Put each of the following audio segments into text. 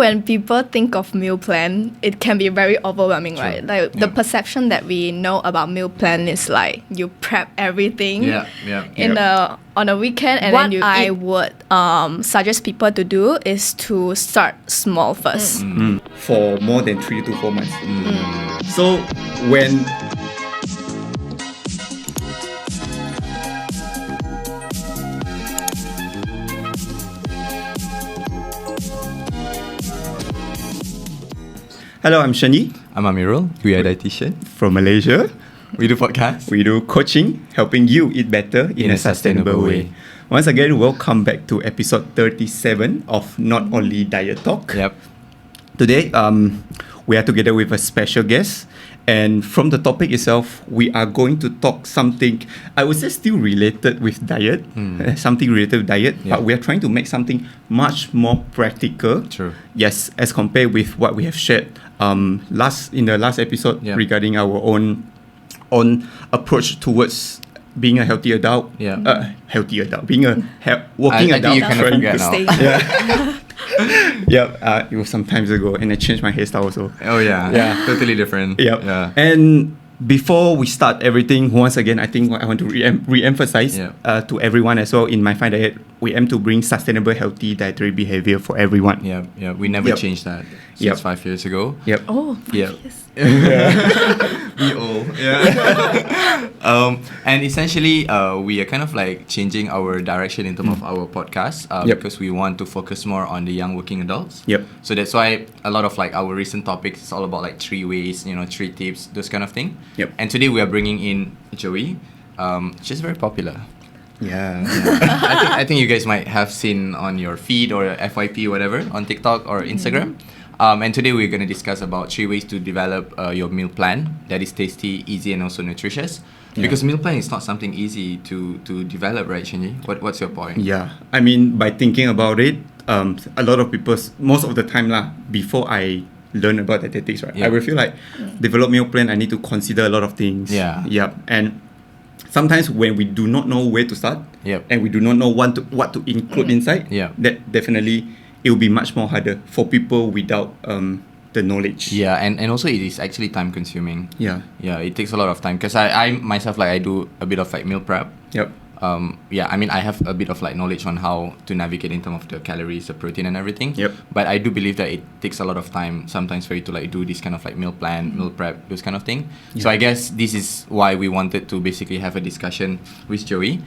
when people think of meal plan, it can be very overwhelming, True. right? Like the perception that we know about meal plan is like you prep everything on a weekend, and What then you I would suggest people to do is to start small first. For more than 3 to 4 months. So when Hello, I'm Shen Yi I'm Ameerul. We are Dietitian. from Malaysia. We do podcasts. We do coaching, helping you eat better in a sustainable way. Once again, welcome back to episode 37 of Not Only Diet Talk. Yep. Today, we are together with a special guest. And from the topic itself, we are going to talk something, I would say still related with diet, something related with diet, Yeah. but we are trying to make something much more practical. True. Yes, as compared with what we have shared in the last episode Yeah. regarding our own approach towards being a healthy adult. Yeah. Healthy adult, being a working I adult. think you kind of trying forget to now. stay- Yeah, it was some times ago, and I changed my hairstyle also. Oh yeah. Yeah. Totally different. Yep. Yeah. And before we start everything, once again, I think I want to re-emphasize to everyone as well. In My Fine Diet, we aim to bring sustainable, healthy dietary behavior for everyone. Yeah. Yeah. We never Yep. changed that Yep. since 5 years ago. Yep. Oh, Yeah. yes. We all. Yeah. And essentially, we are kind of like changing our direction in terms of our podcast Yep. because we want to focus more on the young working adults. Yep. So that's why a lot of like our recent topics is all about like 3 ways, 3 tips, those kind of thing. Yep. And today we are bringing in Joey. She's very popular. Yeah. I think you guys might have seen on your feed or FYP whatever on TikTok or Instagram. And today we're going to discuss about 3 ways to develop your meal plan that is tasty, easy, and also nutritious. Because meal plan is not something easy to develop, right, Shen Yi? What's your point? Yeah. I mean, by thinking about it, a lot of people, most of the time before I learn about dietetics, right, I will feel like develop meal plan, I need to consider a lot of things. Yeah. Yep. And sometimes when we do not know where to start, and we do not know what to include inside, that definitely it will be much more harder for people without the knowledge. Yeah, and also it is actually time consuming. Yeah. Yeah, it takes a lot of time because I myself, like, I do a bit of like meal prep. Yep. Yeah, I mean, I have a bit of like knowledge on how to navigate in terms of the calories, the protein, and everything. Yep. But I do believe that it takes a lot of time sometimes for you to like do this kind of like meal plan, meal prep, those kind of thing. So I guess this is why we wanted to basically have a discussion with Joey,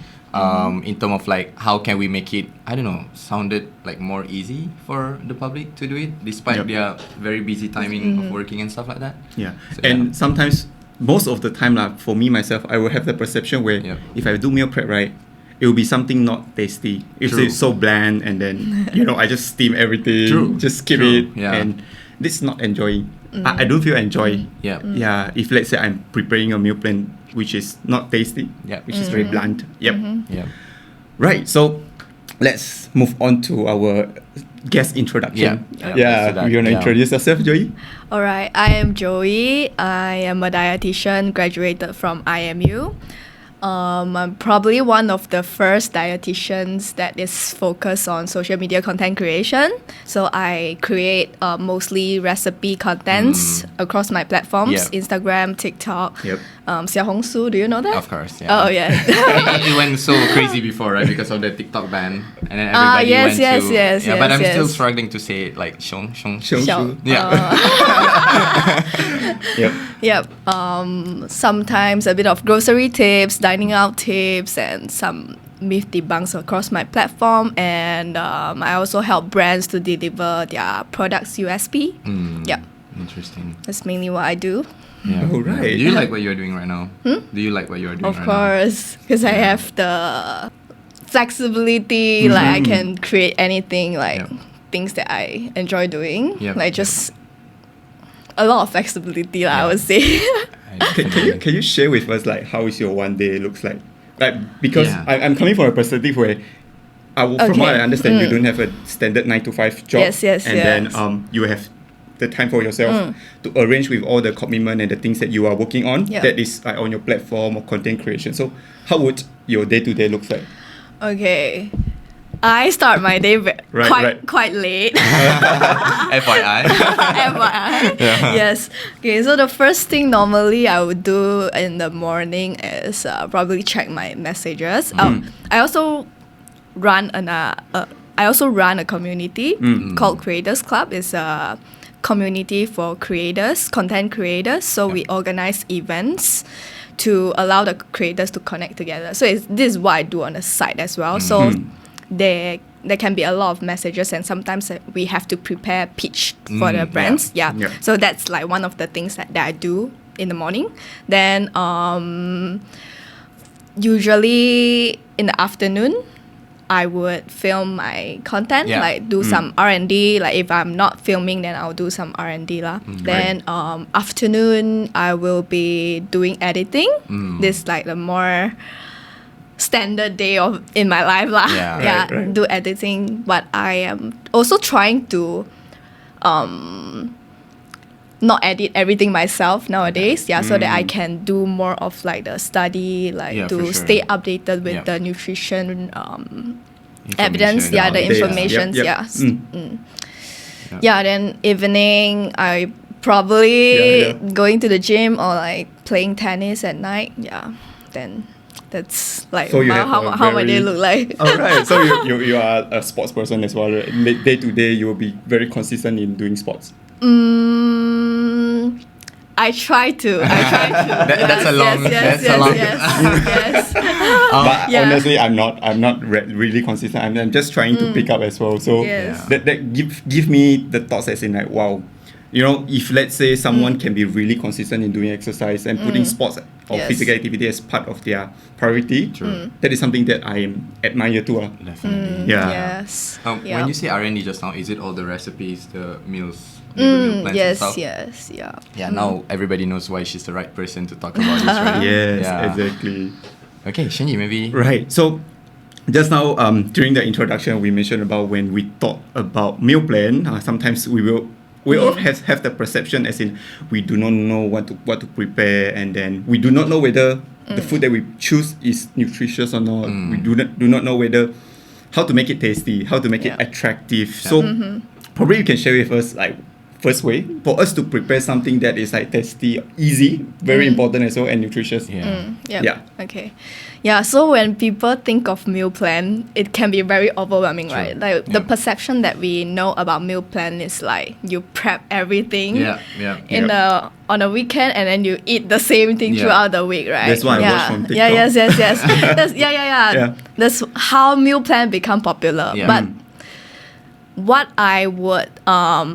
in terms of like how can we make it, I don't know, sounded like more easy for the public to do it despite their very busy timing of working and stuff like that. Yeah. So, and sometimes, most of the time, for me myself, I will have the perception where if I do meal prep, right, it will be something not tasty. If it's so bland, and then I just steam everything, just skip it, and this is not enjoying. I don't feel enjoy. Yeah. If let's say I'm preparing a meal plan which is not tasty, which is very bland. Right. So let's move on to our guest introduction. You wanna introduce yourself, Joey? All right, I am Joey. I am a dietitian, graduated from IMU. I'm probably one of the first dietitians that is focused on social media content creation. So I create mostly recipe contents across my platforms, Instagram, TikTok, Xiaohongshu. Do you know that? Of course, yeah. Oh, yeah. it went so crazy before, right? Because of the TikTok ban, and then everybody went to. Yes, but I'm yes. still struggling to say it like Xiong. Xiong. Yep. Sometimes a bit of grocery tips, dining out tips, and some myth debunks across my platform. And I also help brands to deliver their products USP. Interesting. That's mainly what I do. Yeah. All right. Do you like what you're doing right now? Do you like what you're doing Of right course, because I have the flexibility. Like I can create anything, like things that I enjoy doing. Like just a lot of flexibility, I would say. now? Can you share with us like how is your one day looks like? Like because I'm coming from a perspective where from what I understand, you don't have a standard 9 to 5 job. Yes. And then you have the time for yourself to arrange with all the commitment and the things that you are working on that is like on your platform or content creation. So how would your day-to-day look like? Okay. I start my day Right. quite late. FYI. FYI. Yes. Okay, so the first thing normally I would do in the morning is probably check my messages. I also run a community called Creators Club. It's a community for creators, content creators. So we organize events to allow the creators to connect together. So this is what I do on the side as well. So there can be a lot of messages, and sometimes we have to prepare pitch for the brands. Yeah. So that's like one of the things that I do in the morning. Then usually in the afternoon, I would film my content, like do some R&D. Like if I'm not filming, then I'll do some R&D lah. Then afternoon, I will be doing editing. This is like the more standard day in my life lah. Right. Do editing. But I am also trying to not edit everything myself nowadays, so that I can do more of like the study, like to stay updated with the nutrition evidence, the information, then evening I probably going to the gym or like playing tennis at night. Then that's like so how my day look like. Alright, so you are a sports person as well, right? Day to day you will be very consistent in doing sports. I try to. That's a long. Yes. But honestly, I'm not really consistent. I'm just trying to pick up as well. So that give me the thoughts as in like, wow, you know, if let's say someone can be really consistent in doing exercise and putting sports or physical activity as part of their priority, that is something that I admire too. Definitely. Yes. When you say R&D just now, is it all the recipes, the meals? Meal plans and stuff? Yes. Now everybody knows why she's the right person to talk about this, right? Yes, exactly. Okay, Shen Yi, maybe. Right. So just now, during the introduction, we mentioned about when we talk about meal plan. Sometimes we all have the perception as in we do not know what to prepare, and then we do not know whether the food that we choose is nutritious or not. We do not know whether how to make it tasty, how to make it attractive. So probably you can share with us like first way for us to prepare something that is like tasty, easy, very important as well, and nutritious. Okay. So when people think of meal plan, it can be very overwhelming, right? Like the perception that we know about meal plan is like you prep everything on a weekend and then you eat the same thing throughout the week, right? That's why I watch from TikTok. Yes. That's how meal plan become popular. But what I would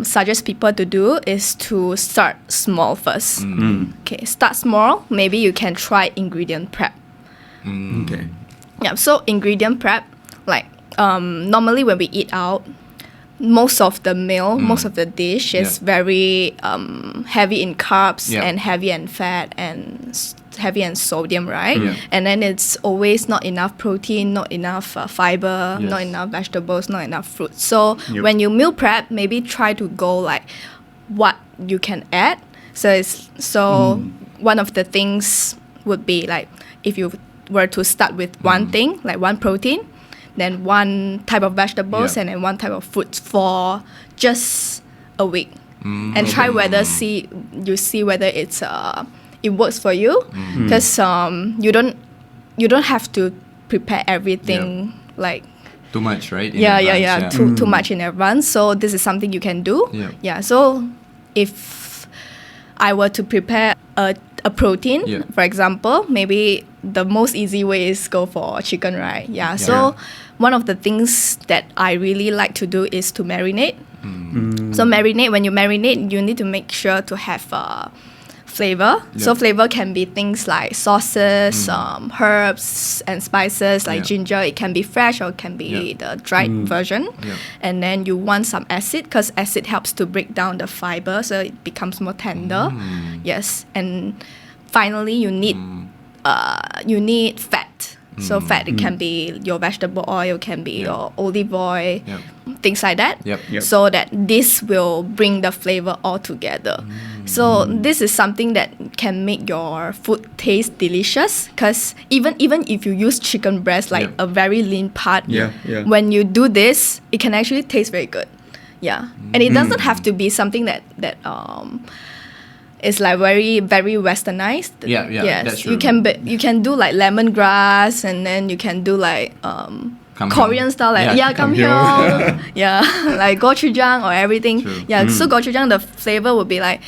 suggest people to do is to start small first. Okay, start small. Maybe you can try ingredient prep. Okay. So ingredient prep, like normally when we eat out, most of the meal, most of the dish is very heavy in carbs and heavy in fat and heavy in sodium, right? And then it's always not enough protein, not enough fiber, not enough vegetables, not enough fruit. So when you meal prep, maybe try to go like what you can add. So one of the things would be like if you were to start with one thing, like one protein, then one type of vegetables and then one type of fruits for just a week, and try whether see whether it works for you, because you don't have to prepare everything like too much, right? Too much in advance. So this is something you can do. So if I were to prepare a protein, for example, maybe the most easy way is go for chicken, right? So one of the things that I really like to do is to marinate. So when you marinate, you need to make sure to have flavor. So flavor can be things like sauces, herbs and spices like ginger. It can be fresh or it can be the dried version. And then you want some acid, because acid helps to break down the fiber so it becomes more tender. Yes. And finally you need fat. So fat, it can be your vegetable oil, can be your olive oil, things like that. So that this will bring the flavor all together. So this is something that can make your food taste delicious. Because even if you use chicken breast, like a very lean part, when you do this, it can actually taste very good. Yeah, and it doesn't have to be something that is like very very westernized. Yes, that's true. You can do like lemongrass, and then you can do like Korean style, like kamhyung, like gochujang or everything. True. So gochujang, the flavor would be like,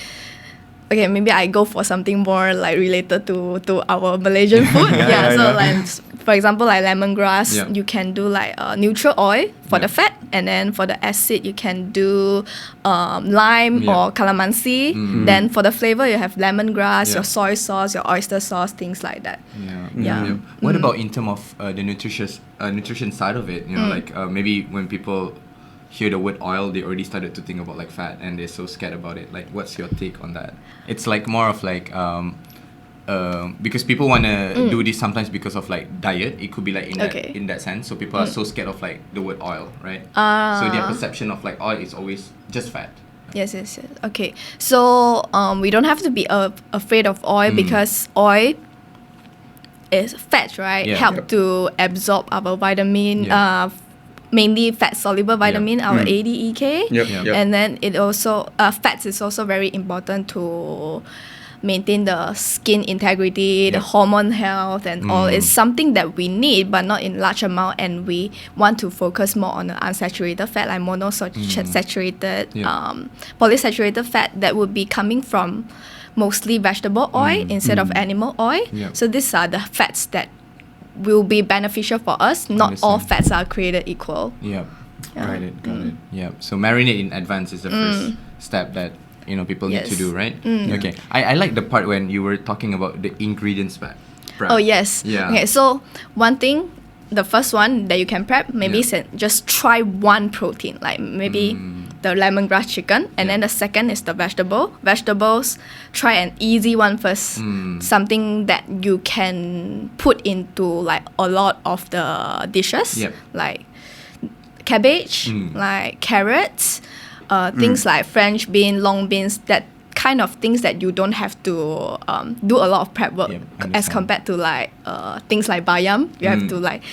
okay, maybe I go for something more like related to our Malaysian food. Like for example, like lemongrass, you can do like neutral oil for the fat, and then for the acid you can do lime or calamansi. Then for the flavor you have lemongrass, your soy sauce, your oyster sauce, things like that. What about in terms of the nutrition side of it? You know, like maybe when people hear the word oil, they already started to think about like fat, and they're so scared about it. Like, what's your take on that? It's like more of like because people want to do this sometimes because of like diet. It could be like in that sense. So people are so scared of like the word oil, right? So their perception of like oil is always just fat. Yes. Okay, so we don't have to be afraid of oil because oil is fat, right? Help to absorb our vitamin. Mainly fat soluble vitamin, our ADEK. And then it also fats is also very important to maintain the skin integrity, the hormone health, and all. It's something that we need, but not in large amount, and we want to focus more on the unsaturated fat, like monosaturated, polysaturated fat that would be coming from mostly vegetable oil instead of animal oil. So these are the fats that will be beneficial for us. Not all fats are created equal. Got it. So marinate in advance is the first step that people need to do, right? Okay. I like the part when you were talking about the ingredients prep. Oh yes. Okay, so one thing, the first one that you can prep, maybe just try one protein, like maybe the lemongrass chicken, and then the second is the vegetables. Try an easy one first, something that you can put into like a lot of the dishes, like cabbage, like carrots, things like French bean, long beans, that kind of things that you don't have to do a lot of prep work as compared to like things like bayam. You have to like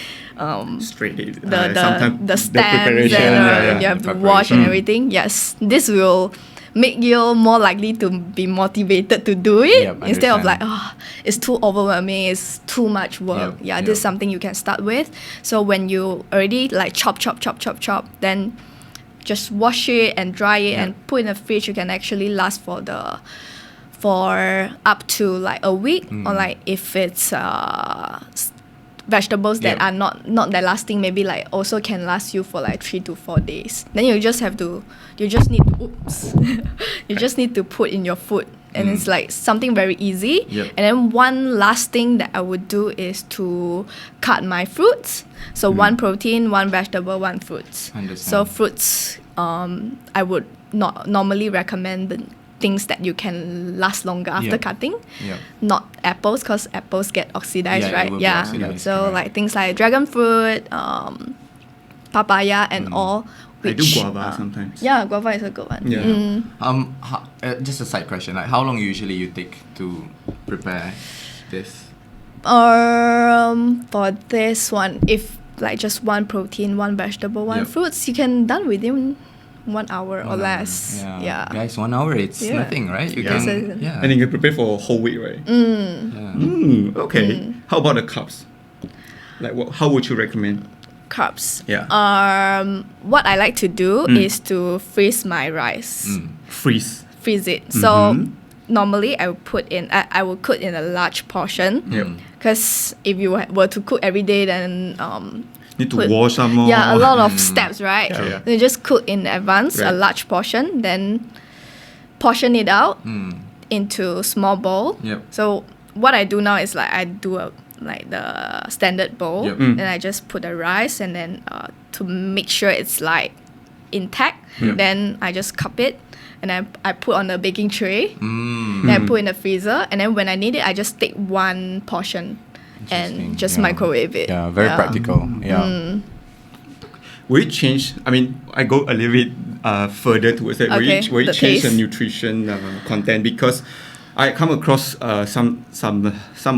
straight the stems, and you have to wash and everything. Yes, this will make you more likely to be motivated to do it instead of like, it's too overwhelming, it's too much work. This is something you can start with. So when you already like chop, then just wash it and dry it and put in the fridge. You can actually last for up to like a week, or like if it's vegetables that are not that lasting, maybe like also can last you for like 3 to 4 days. Then you just need to you just need to put in your food, and it's like something very easy. And then one last thing that I would do is to cut my fruits. So one protein, one vegetable, one fruits. So fruits, I would not normally recommend the things that you can last longer after cutting. Not apples, because apples get oxidized, right? Oxidized, so like things like dragon fruit, papaya, and all. I do guava sometimes. Yeah, guava is a good one. Just a side question, like how long usually you take to prepare this? For this one, if like just one protein, one vegetable, one fruits, you can done within 1 hour or less. Guys, 1 hour, it's nothing, right? You can, and you can prepare for a whole week, right? Okay. How about the carbs? Like, how would you recommend? Carbs. What I like to do is to freeze my rice. Freeze it. So normally I will cook in a large portion. Because if you were to cook every day, then need to wash some more. A lot of steps, right? You just cook in advance a large portion, then portion it out into small bowl. So what I do now is like I do like the standard bowl, then I just put the rice, and then to make sure it's like intact, then I just cup it, and I put on the baking tray, then I put in the freezer, and then when I need it, I just take one portion and just microwave it. Very practical. Will it change? I mean, I go a little bit further towards that? Okay, Will you the change the taste. nutrition content? Because I come across some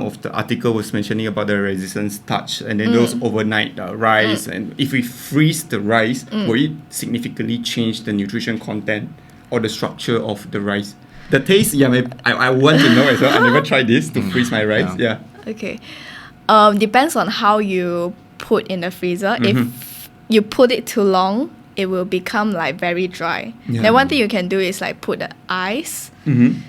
of the article was mentioning about the resistance starch and then those overnight rice. And if we freeze the rice, will it significantly change the nutrition content or the structure of the rice? The taste, yeah, I want to know as well. I never tried this to freeze my rice. Yeah. Okay. Depends on how you put in the freezer. If you put it too long, it will become like very dry. Yeah. Then one thing you can do is like put the ice Mm-hmm.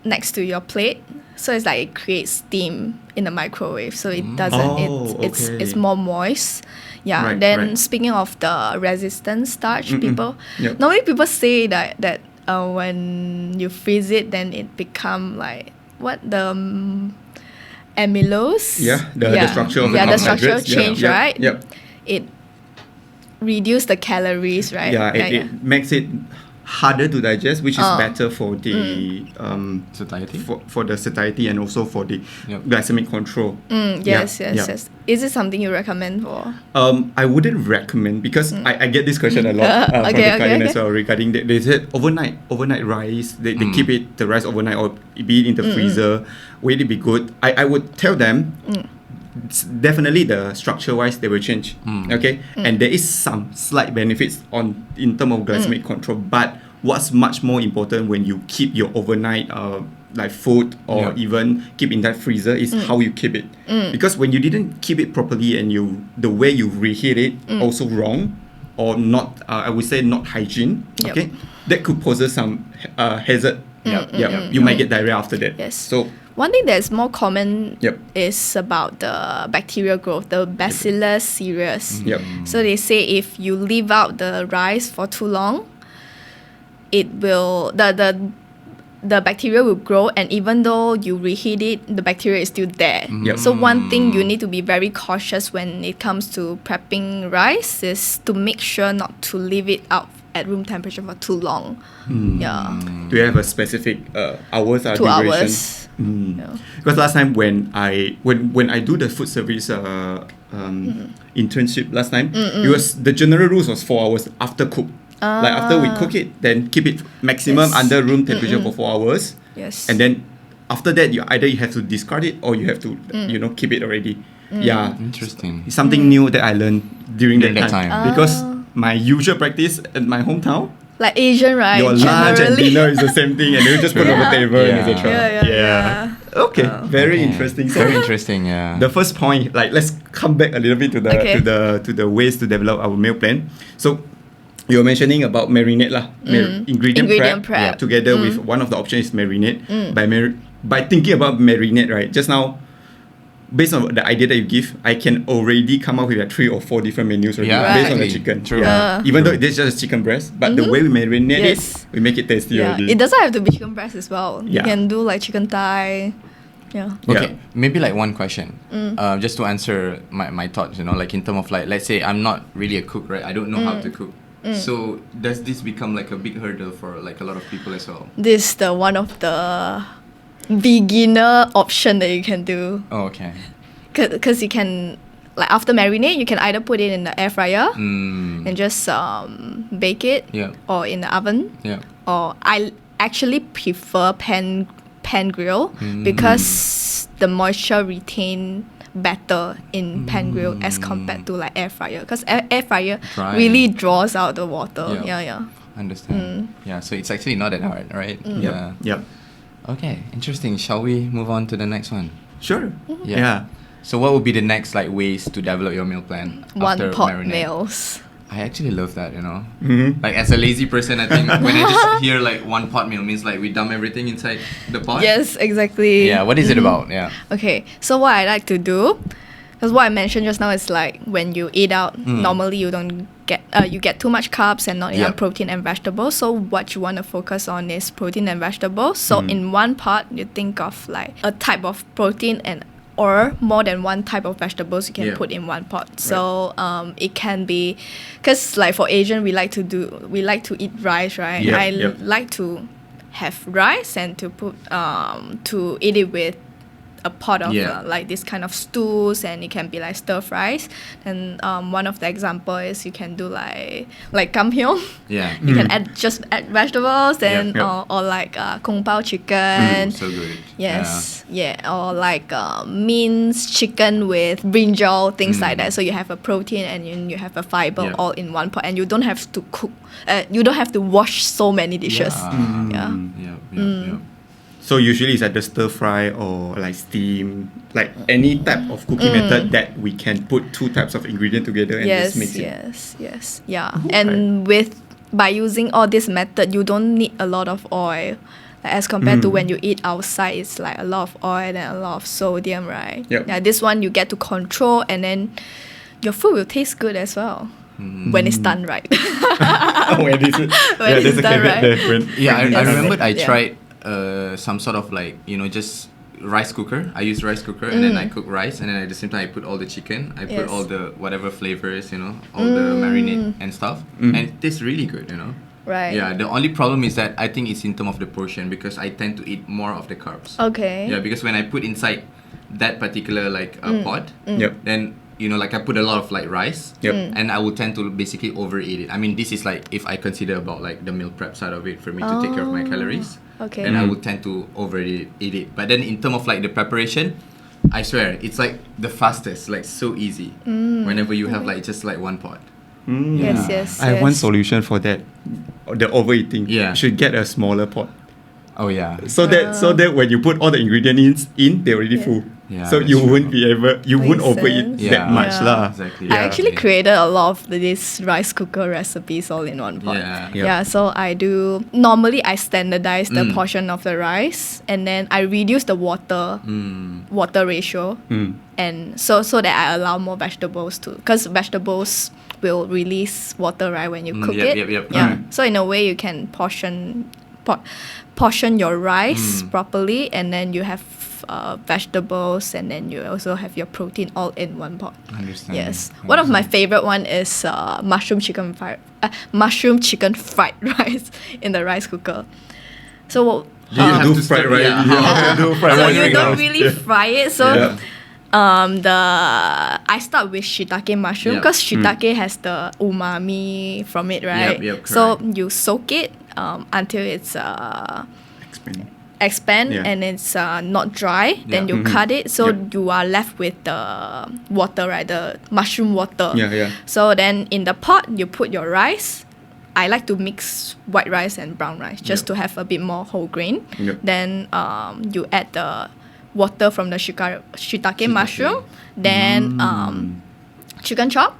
next to your plate, so it's like it creates steam in the microwave, so it doesn't. Oh, It's okay. more moist. Yeah. Right, then right. speaking of the resistant starch, people Yep. normally people say that when you freeze it, then it become like what the amylose. Yeah, the structure of the the structure carbohydrates. Yeah, change, yep, right? yep. It reduce the calories, right? Yeah, it makes it harder to digest, which is better for the Satiety? for the satiety and also for the Yep. glycemic control. Yes. Yeah. Yes. Is it something you recommend for? I wouldn't recommend because I get this question a lot from Okay, the client okay. as well regarding they said overnight rice, they keep the rice overnight or be it in the freezer, will it be good? I would tell them definitely the structure wise they will change, okay, and there is some slight benefits in terms of glycemic control, but what's much more important when you keep your overnight like food or even keep in that freezer is how you keep it, because when you didn't keep it properly and the way you reheat it also wrong or not, I would say not hygiene, okay, that could pose some hazard. You might get diarrhea after that. Yes. So One thing that's more common Yep. is about the bacterial growth, the Bacillus cereus. Yep. So they say if you leave out the rice for too long, it will the bacteria will grow, and even though you reheat it, the bacteria is still there. Yep. So one thing you need to be very cautious when it comes to prepping rice is to make sure not to leave it out at room temperature for too long. Yeah. do you have a specific hours or 2 duration? hours. Yeah. Because last time when I do the food service internship last time, it was the general rules was 4 hours after cook. Like after we cook it, then keep it maximum Yes. under room temperature for 4 hours. Yes. And then after that, you have to discard it or you have to keep it already. Yeah, Interesting. it's something new that I learned during that During that time, time. because my usual practice at my hometown, Like Asian, right? your lunch and Generally. dinner is the same thing, and you just put it on the table and Yeah. etc. Yeah. Okay, very Okay. interesting. So Very interesting, yeah. the first point, like let's come back a little bit to the Okay. to the ways to develop our meal plan. So you were mentioning about marinade lah, ingredient prep. prep. Together with one of the options is marinade. By thinking about marinade, right? Just now, based on the idea that you give, I can already come up with like 3 or 4 different menus already Yeah, based on the exactly. chicken. True. Even though it's just chicken breast, but the way we marinate Yes. it, we make it tasty Yeah. already. It doesn't have to be chicken breast as well. Yeah. You can do like chicken thigh. Yeah. Okay, Yeah. maybe like one question, just to answer my thoughts, like in terms of like, let's say I'm not really a cook, right? I don't know how to cook. So does this become like a big hurdle for like a lot of people as well? This is the one of the beginner option that you can do. Oh, okay. Because you can, like after marinade, you can either put it in the air fryer and just bake it, Yeah. or in the oven, Yeah. or I actually prefer pan grill because the moisture retain better in pan grill as compared to like air fryer, because air fryer Dry. really draws out the water. Yeah. Yeah. Understand. Yeah, so it's actually not that hard, right? Yeah. Yep. Okay, interesting. Shall we move on to the next one? Sure. Yeah. Yeah. So what would be the next like ways to develop your meal plan One after pot marinade? meals. I actually love that, Mm-hmm. Like as a lazy person, I think when I just hear like one pot meal means like we dump everything inside the pot. Yes, exactly. Yeah. What is it about? Yeah. Okay, so what I like to do, because what I mentioned just now is like when you eat out, normally you don't get you get too much carbs and not enough Yep. protein and vegetables. So what you want to focus on is protein and vegetables. So in one pot, you think of like a type of protein and or more than one type of vegetables you can Yeah. put in one pot. So it can be, because like for Asian we like to eat rice, right? Yep, I yep. like to have rice and to put to eat it with a pot of like this kind of stews, and it can be like stir fries. And one of the example is you can do like kamhyong. Yeah. You can add vegetables and or like kung pao chicken. So good. Yes. Yeah. Or like minced chicken with brinjal, things like that. So you have a protein and you have a fiber all in one pot, and you don't have to cook. You don't have to wash so many dishes. Yeah. So usually it's like the stir fry or like steam, like any type of cooking method that we can put two types of ingredient together and just mix it. Yes. Yeah. And by using all this method, you don't need a lot of oil. As compared to when you eat outside, it's like a lot of oil and a lot of sodium, right? Yep. Yeah, this one you get to control, and then your food will taste good as well when it's done right. When it's done right. I remember I tried some sort of like, just rice cooker. I use rice cooker and then I cook rice, and then at the same time I put all the chicken. I put all the whatever flavors, all the marinade and stuff, and it tastes really good, Right. Yeah, the only problem is that I think it's in terms of the portion, because I tend to eat more of the carbs. Okay. Yeah, because when I put inside that particular like pot, then like I put a lot of like rice, and I will tend to basically overeat it. I mean, this is like if I consider about like the meal prep side of it for me to take care of my calories. Okay. Then I would tend to overeat it. But then in terms of like the preparation, I swear it's like the fastest, like so easy. Whenever you have like just like one pot. Yes. I have one solution for that. The overeating. Yeah. You should get a smaller pot. Oh yeah. So that when you put all the ingredients in, they're already full. Yeah, so you won't be able, you won't Makes overeat sense. that much lah. Exactly. I actually created a lot of these rice cooker recipes all in one pot. Yeah. So I do, normally I standardize the portion of the rice, and then I reduce the water ratio, and so that I allow more vegetables too, because vegetables will release water, right, when you cook it. Yeah. So in a way you can portion your rice properly, and then you have vegetables, and then you also have your protein all in one pot. Understand. Yes. One of my favorite one is mushroom chicken fried rice in the rice cooker. So You do fried rice. Yeah. You do fried so rice. you don't really fry it. So I start with shiitake mushroom, because shiitake has the umami from it, right? Yep, so you soak it until it's expand and it's not dry. Then you cut it, so you are left with the water, right? The mushroom water. So then in the pot you put your rice. I like to mix white rice and brown rice just to have a bit more whole grain. Then you add the water from the shiitake mushroom. Then chicken chop.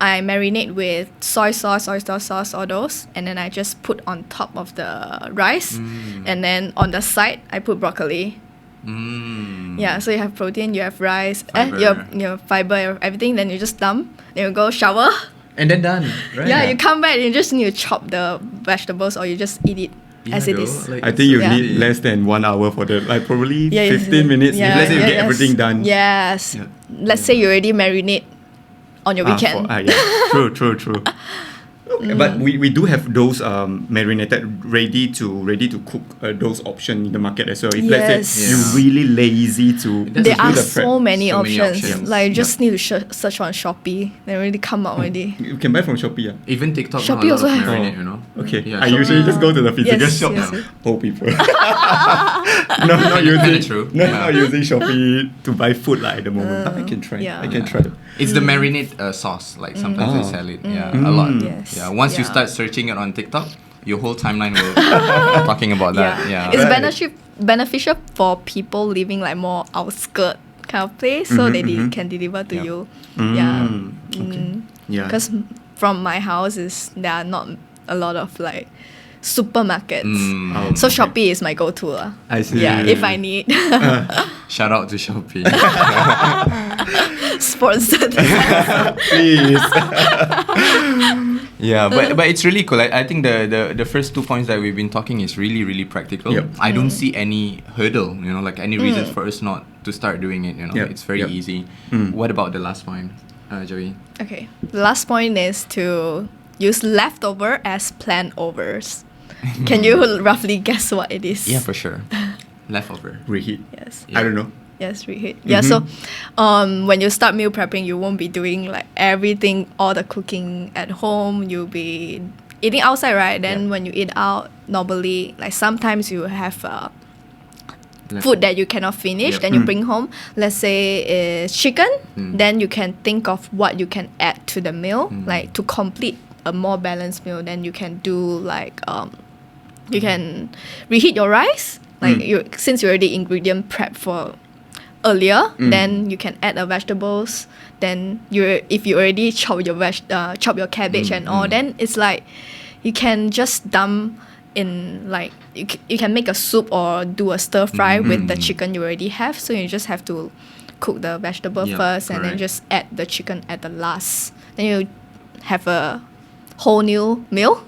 I marinate with soy sauce, oyster sauce, all those, and then I just put on top of the rice, and then on the side I put broccoli. Yeah, so you have protein, you have rice, your fiber, everything. Then you just dump. Then you go shower. And then done, right? Yeah, you come back and you just need to chop the vegetables, or you just eat it as it is. I think you need less than 1 hour for the, like probably 15 minutes. If let's say you get everything done. Yes. Let's say you already marinate on your weekend. True. But we do have those marinated ready to cook those options in the market as well. If let's say you're really lazy to there do are the prep. so many options. Like you just Yeah. need to search on Shopee. They already come out already. You can buy from Shopee. Even TikTok Shopee now, also a lot of have. marinade, you know. Okay. Yeah, I Shopee. usually just go to the physical Yes, shop. yes. Old people. not using True. not using Shopee to buy food like at the moment. But I can try. I can try. It's the marinade sauce. Like sometimes they sell it. Yeah, a lot. Yes. Yeah. Once you start searching it on TikTok, your whole timeline will talking about that. Yeah. It's beneficial for people living like more outskirt kind of place, so they can deliver to you. Yeah. Yeah. Because from my house there are not a lot of like supermarkets. So Shopee is my go-to. I see. Yeah, if I need. Shout out to Shopee. Sponsored. Please. Yeah, but it's really cool. I think the first 2 points that we've been talking is really, really practical. Yep. I don't see any hurdle, like any reasons for us not to start doing it. Yep. It's very easy. What about the last point, Joey? Okay, the last point is to use leftover as planned overs. Can you roughly guess what it is? Yeah, for sure. Leftover. Reheat. Yes. I don't know. Yes, reheat. Yeah, so when you start meal prepping, you won't be doing like everything, all the cooking at home. You'll be eating outside, right? Then when you eat out, normally, like sometimes you have food that you cannot finish, then you bring home. Let's say it's chicken, then you can think of what you can add to the meal, like to complete a more balanced meal. Then you can do like you can reheat your rice, like since you already ingredient prep for earlier, then you can add the vegetables. Then if you already chop your cabbage and all, then it's like you can just dump in, like you can make a soup or do a stir fry with the chicken you already have. So you just have to cook the vegetable first and then just add the chicken at the last. Then you have a whole new meal.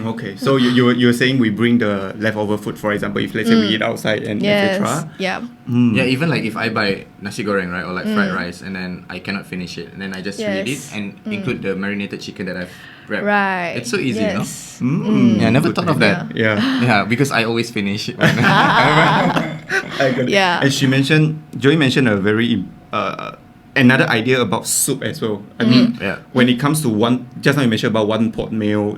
Okay, so you're saying we bring the leftover food, for example, if let's say we eat outside and etc. Yeah. Yeah, even like if I buy nasi goreng, right, or like fried rice, and then I cannot finish it, and then I just reheat it and include the marinated chicken that I've wrapped. Right. It's so easy, yes. Yeah, I never thought of that. Yeah. Because I always finish it. I got it. Yeah. And Joey mentioned a very another idea about soup as well. I mean, when it comes to just now you mentioned about one pot meal,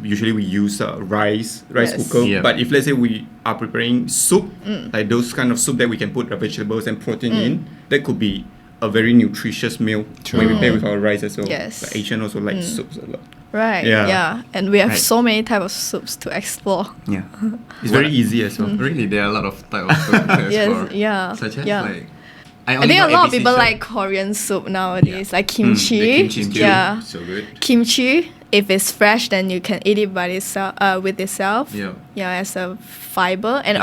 usually we use rice cooker. Yeah. But if let's say we are preparing soup, like those kind of soup that we can put the vegetables and protein in, that could be a very nutritious meal when we pair with our rice as well. Yes. Like Asian also like soups a lot. Right. Yeah. Yeah. And we have so many types of soups to explore. Yeah. It's very easy as well. Really, there are a lot of types of soup to explore. Yeah. Such as Yeah. I I think a lot of people soup. like Korean soup nowadays, like kimchi. The kimchi, Yeah. so good. Kimchi, if it's fresh, then you can eat it by itself, with itself. Yeah. Yeah, as a fiber. And a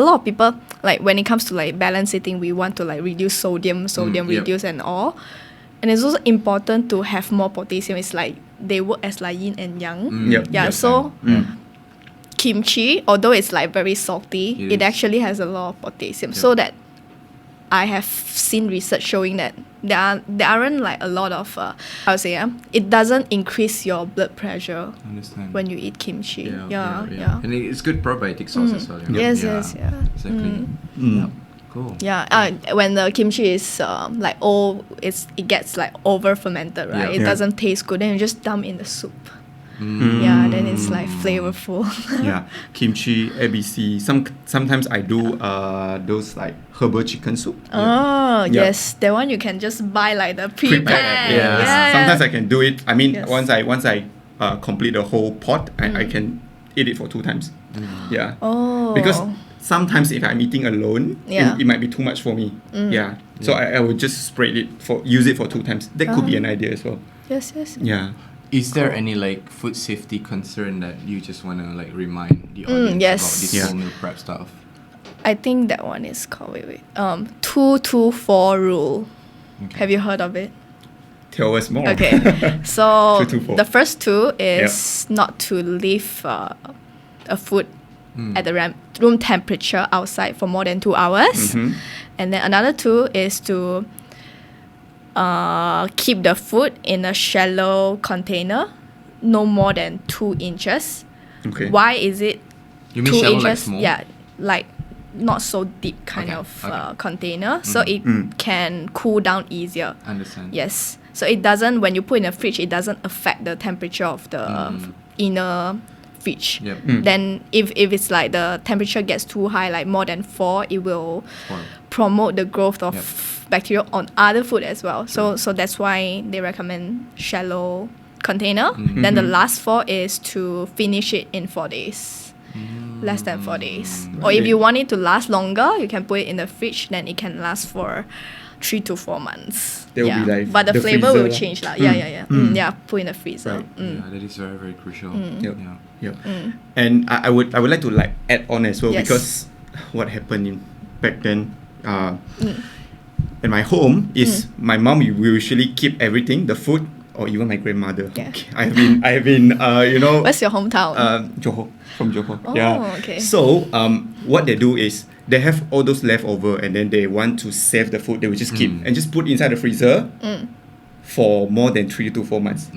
lot of people, like when it comes to like balance eating, we want to like reduce sodium reduce and all. And it's also important to have more potassium. It's like they work as like yin and yang. Yeah, so kimchi, although it's like very salty, it actually has a lot of potassium. So that I have seen research showing that there aren't like a lot of it doesn't increase your blood pressure when you eat kimchi. Yeah. And it's good probiotic source as well. You know? Yes. Exactly. Yeah. Cool. Yeah. When the kimchi is like it gets like over fermented, right? It doesn't taste good. Then you just dump in the soup. Yeah, then it's like flavorful. Yeah, kimchi, ABC. Sometimes I do those like herbal chicken soup. Oh yes, that one you can just buy like the prepared. Yeah. Sometimes I can do it. I mean, once I complete the whole pot, I can eat it for 2 times. Yeah. Oh. Because sometimes if I'm eating alone, it might be too much for me. Yeah. So I would just spread it use it for 2 times. That could be an idea as well. Yes. Yeah. Is there any like food safety concern that you just want to like remind the audience about this whole meal prep stuff? I think that one is called 2-2-4 rule. Okay. Have you heard of it? Tell us more. Okay, so 2-2-4. the first 2 is not to leave a food at the room temperature outside for more than 2 hours. And then another 2 is to keep the food in a shallow container, no more than 2 inches. Okay. Why is it You mean 2 shallow inches? like small? Yeah, like not so deep kind of container, so it can cool down easier. Understand. Yes, so it doesn't, when you put in a fridge, it doesn't affect the temperature of the inner fridge. Then if it's like the temperature gets too high, like more than 4, it will promote the growth of bacteria on other food as well. So that's why they recommend shallow container. Then the last 4 is to finish it in 4 days. Less than 4 days. Or if you want it to last longer, you can put it in the fridge, then it can last for 3 to 4 months. That will be like but the flavor freezer. will change. Yeah, put in the freezer. Right. Yeah, that is very, very crucial. Yep. And I would like to like add on as well, Yes. because what happened back then in my home is my mom will usually keep everything, the food, or even my grandmother. Yeah. Okay. I have been Where's your hometown? Johor, from Johor. Oh, okay. So what they do is they have all those leftover, and then they want to save the food. They will just keep and just put inside the freezer for more than 3 to 4 months.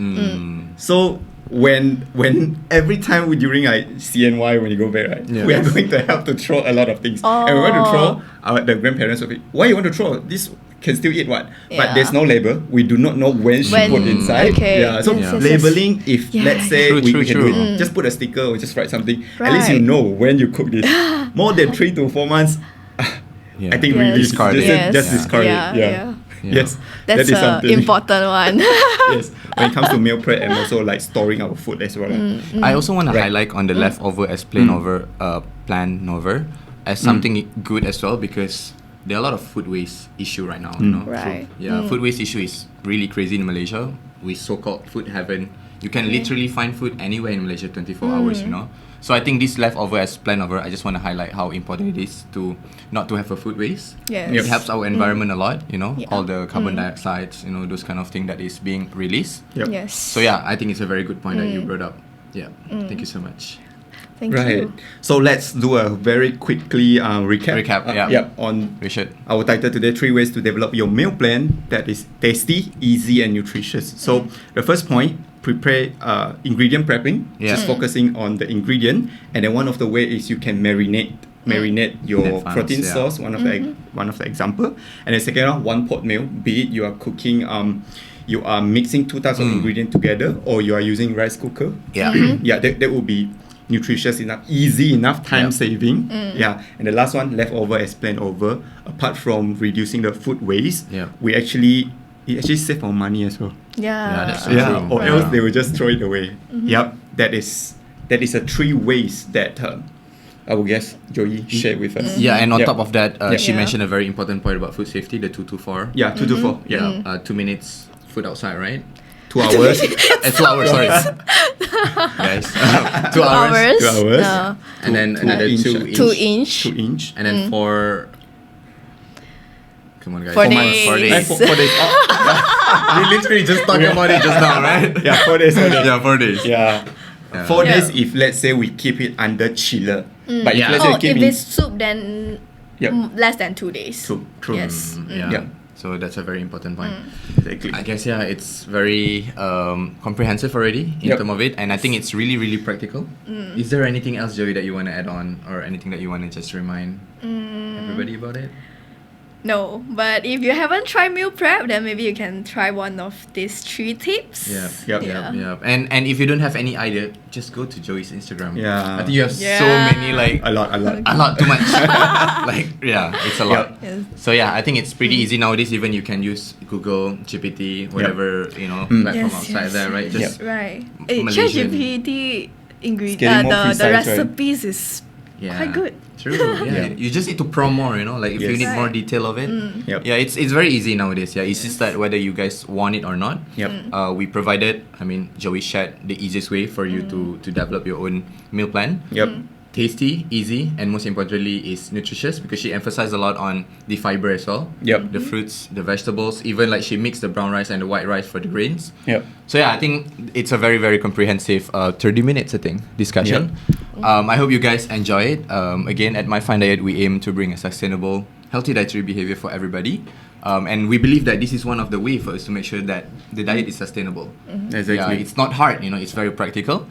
So when every time during like CNY when you go back, right, we are going to have to throw a lot of things. And we want to throw, the grandparents will be, why you want to throw? This can still eat what? But there's no label. We do not know when she put inside. Okay. Yeah. So labeling, if let's say we can do it, just put a sticker or just write something. At least you know when you cook this. More than 3 to 4 months, I think we discard it. Just discard it. Yeah. Yes, that's an important one. Yes, when it comes to meal prep and also like storing our food as well. I also want to highlight on the leftover as plan over as something good as well, because there are a lot of food waste issue right now. You know? Right. Food waste issue is really crazy in Malaysia. We so-called food heaven. You can literally find food anywhere in Malaysia 24 hours, you know. So I think this leftover as plan over, I just want to highlight how important it is to not to have a food waste. Yes. It helps our environment a lot, you know, all the carbon dioxides, you know, those kind of thing that is being released. Yes. So yeah, I think it's a very good point that you brought up. Yeah, thank you so much. Thank you. So let's do a very quickly recap. On our title today, 3 ways to develop your meal plan that is tasty, easy, and nutritious. So the first point, prepare ingredient prepping, just focusing on the ingredient, and then one of the way is you can marinate your protein source, one of the example, and the second one pot meal, be it you are cooking you are mixing 2,000 ingredients together, or you are using rice cooker. That will be nutritious enough, easy enough, time saving. And the last one, leftover as planned over. Apart from reducing the food waste, it actually save our money as well. That's so true. Or else they will just throw it away. That is a 3 ways that I will guess Joey shared with us. And on top of that, she mentioned a very important point about food safety, the 2-4. 2-4. 2 minutes food outside, right? 2 hours. 2 hours, sorry. Guys. 2 hours. 2 hours. No. And then another 2 inch. 2 inch. 2 inch. And then 4... Come on, guys. 4 days. 4 days. 4 days. We literally just talked about it just now, right? 4 days. 4 days. 4 days. 4 days if let's say we keep it under chiller. But if let's say we keep if it it's soup, then less than 2 days. True. Yes. So that's a very important point. Exactly. I guess it's very comprehensive already in terms of it, and I think it's really, really practical. Is there anything else, Joey, that you want to add on, or anything that you want to just remind everybody about it? No, but if you haven't tried meal prep, then maybe you can try one of these 3 tips. And if you don't have any idea, just go to Joey's Instagram. I think you have so many, like a lot, too much. It's a lot. So I think it's pretty easy nowadays. Even you can use Google, GPT, whatever platform outside there, right? Just ChatGPT the recipes is quite good. True. You just need to prompt more, like if you need more detail of it. It's very easy nowadays. It's just that whether you guys want it or not. We provided, Joey shared the easiest way for you to develop your own meal plan. Tasty, easy, and most importantly is nutritious, because she emphasized a lot on the fiber as well. The fruits, the vegetables, even like she mixed the brown rice and the white rice for the grains. So I think it's a very, very comprehensive 30 minutes, I think, discussion. I hope you guys enjoy it. Again, at My Fine Diet, we aim to bring a sustainable, healthy dietary behavior for everybody. And we believe that this is one of the ways for us to make sure that the diet is sustainable. Exactly. It's not hard, it's very practical.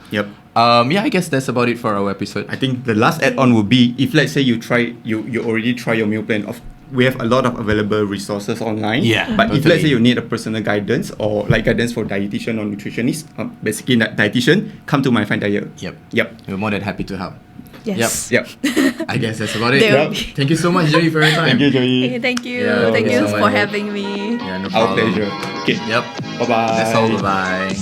I guess that's about it for our episode. I think the last add-on would be, if let's say you already try your meal plan, we have a lot of available resources online. But if let's say you need a personal guidance, or like guidance for dietitian or nutritionist, basically dietitian, come to My Fine Diet. We're more than happy to help. Yes. I guess that's about it. Thank you so much, Joey, for your time. Thank you, Joey. Okay, thank you. Yeah, Thank you so for much. having me. No Our problem. pleasure. Okay. Yep. Bye-bye. That's all. Bye-bye.